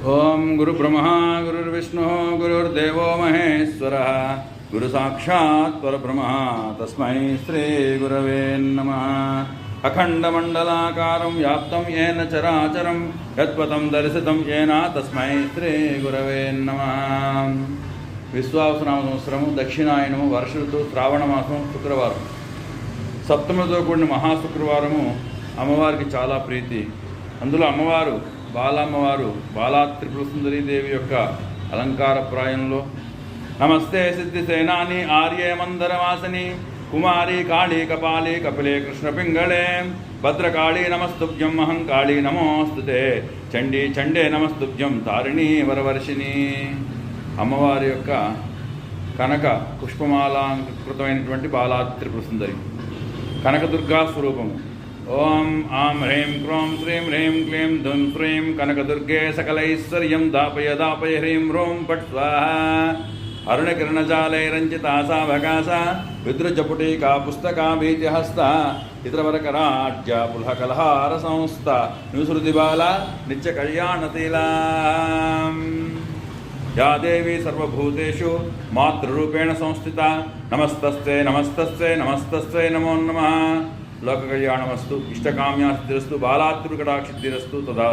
ओम गुरुब्रह्मा गुरुर्विष्णु गुरुर्देवो महेश्वरः गुरु साक्षात् परब्रह्म तस्मै श्री गुरवे नमः। अखंडमंडलाकारं व्याप्तं येन चराचरं यत्पदं दर्शितं येन तस्मै श्री गुरवे नमः। విశ్వావసనామ సంవత్సరము దక్షిణాయనము వర్ష ఋతువు శ్రావణ మాసం శుక్రవారం సప్తమితో కూడిన మహాశుక్రవారము అమ్మవారికి చాలా ప్రీతి. అందులో అమ్మవారు బాలమ్మవారు బాలా త్రిపుర సుందరీ దేవి యొక్క అలంకార ప్రాయంలో నమస్తే సిద్ధి సేనాని ఆర్యే మందరవాసిని కుమారి కాళీ కపాలి కపిలే కృష్ణ పింగళే భద్రకాళీ నమస్తుభ్యం మహంకాళీ నమోస్తుతే చండీ చండే నమస్తుభ్యం తారిణీ వరవర్షిణి. అమ్మవారి యొక్క కనక పుష్పమాలంకృతమైనటువంటి బాలా త్రిపుర సుందరి కనకదుర్గా స్వరూపము. ఓం ఆం హ్రీం క్రోం శ్రీం హ్రీం క్లీం దుం శ్రీం కనకదుర్గే సకలైశ్వర్యం దాపయ దాపయ హ్రీం రోం పట్ స్వాహా. అరుణకిరణజాలైరంచితా సా భకాసా విద్రుజపుటీకా పుస్తకా భీతిహస్త ఇతరవరకరాజ్య పుల్హకలహార సంస్థ నిసృతిబాల నిత్య కళ్యాణశీలా. या देवी सर्वभूतेषु मातृरूपेण संस्थिता नमस्तस्ते नमस्तस्ते नमस्तस्ते नमो नमः. लोककल्याणमस्तु इष्टकाम्यासिद्धिरस्तु बालात्रिकटाक्षिद्धिरस्तु तदा.